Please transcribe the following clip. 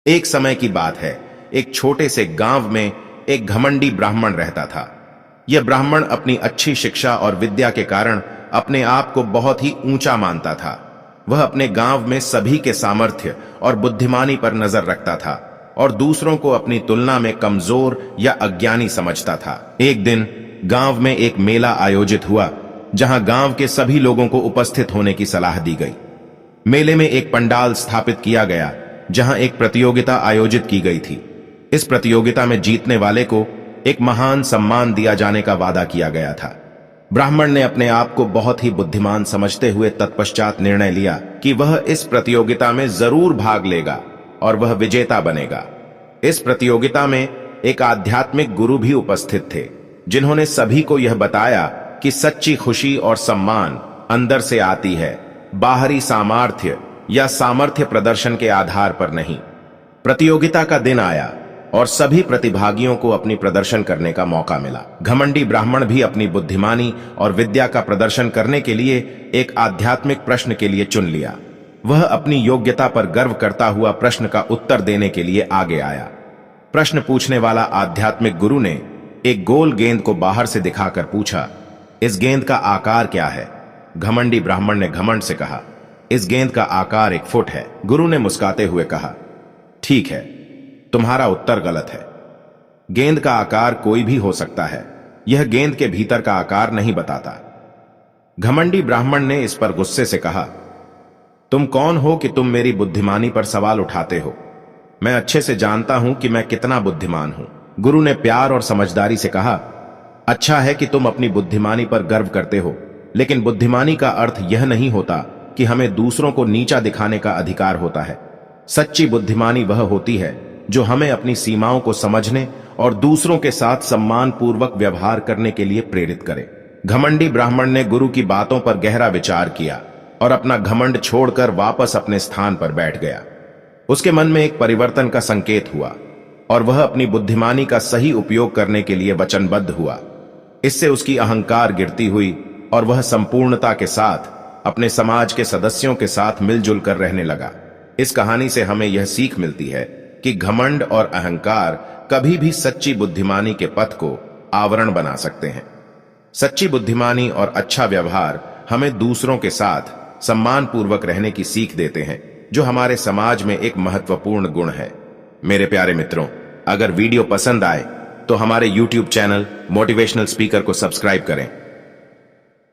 एक समय की बात है, एक छोटे से गांव में एक घमंडी ब्राह्मण रहता था। यह ब्राह्मण अपनी अच्छी शिक्षा और विद्या के कारण अपने आप को बहुत ही ऊंचा मानता था। वह अपने गांव में सभी के सामर्थ्य और बुद्धिमानी पर नजर रखता था और दूसरों को अपनी तुलना में कमजोर या अज्ञानी समझता था। एक दिन गांव में एक मेला आयोजित हुआ, जहां गांव के सभी लोगों को उपस्थित होने की सलाह दी गई। मेले में एक पंडाल स्थापित किया गया, जहां एक प्रतियोगिता आयोजित की गई थी। इस प्रतियोगिता में जीतने वाले को एक महान सम्मान दिया जाने का वादा किया गया था। ब्राह्मण ने अपने आप को बहुत ही बुद्धिमान समझते हुए तत्पश्चात निर्णय लिया कि वह इस प्रतियोगिता में जरूर भाग लेगा और वह विजेता बनेगा। इस प्रतियोगिता में एक आध्यात्मिक गुरु भी उपस्थित थे, जिन्होंने सभी को यह बताया कि सच्ची खुशी और सम्मान अंदर से आती है, बाहरी सामर्थ्य या सामर्थ्य प्रदर्शन के आधार पर नहीं। प्रतियोगिता का दिन आया और सभी प्रतिभागियों को अपनी प्रदर्शन करने का मौका मिला। घमंडी ब्राह्मण भी अपनी बुद्धिमानी और विद्या का प्रदर्शन करने के लिए एक आध्यात्मिक प्रश्न के लिए चुन लिया। वह अपनी योग्यता पर गर्व करता हुआ प्रश्न का उत्तर देने के लिए आगे आया। प्रश्न पूछने वाला आध्यात्मिक गुरु ने एक गोल गेंद को बाहर से दिखाकर पूछा, इस गेंद का आकार क्या है? घमंडी ब्राह्मण ने घमंड से कहा, इस गेंद का आकार 1 फुट है। गुरु ने मुस्कुराते हुए कहा, ठीक है, तुम्हारा उत्तर गलत है। गेंद का आकार कोई भी हो सकता है, यह गेंद के भीतर का आकार नहीं बताता। घमंडी ब्राह्मण ने इस पर गुस्से से कहा, तुम कौन हो कि तुम मेरी बुद्धिमानी पर सवाल उठाते हो? मैं अच्छे से जानता हूं कि मैं कितना बुद्धिमान हूं। गुरु ने प्यार और समझदारी से कहा, अच्छा है कि तुम अपनी बुद्धिमानी पर गर्व करते हो, लेकिन बुद्धिमानी का अर्थ यह नहीं होता कि हमें दूसरों को नीचा दिखाने का अधिकार होता है। सच्ची बुद्धिमानी वह होती है जो हमें अपनी सीमाओं को समझने और दूसरों के साथ सम्मानपूर्वक व्यवहार करने के लिए प्रेरित करे। घमंडी ब्राह्मण ने गुरु की बातों पर गहरा विचार किया और अपना घमंड छोड़कर वापस अपने स्थान पर बैठ गया। उसके मन में एक परिवर्तन का संकेत हुआ और वह अपनी बुद्धिमानी का सही उपयोग करने के लिए वचनबद्ध हुआ। इससे उसकी अहंकार गिरती हुई और वह संपूर्णता के साथ अपने समाज के सदस्यों के साथ मिलजुल कर रहने लगा। इस कहानी से हमें यह सीख मिलती है कि घमंड और अहंकार कभी भी सच्ची बुद्धिमानी के पथ को आवरण बना सकते हैं। सच्ची बुद्धिमानी और अच्छा व्यवहार हमें दूसरों के साथ सम्मानपूर्वक रहने की सीख देते हैं, जो हमारे समाज में एक महत्वपूर्ण गुण है। मेरे प्यारे मित्रों, अगर वीडियो पसंद आए तो हमारे YouTube चैनल मोटिवेशनल स्पीकर को सब्सक्राइब करें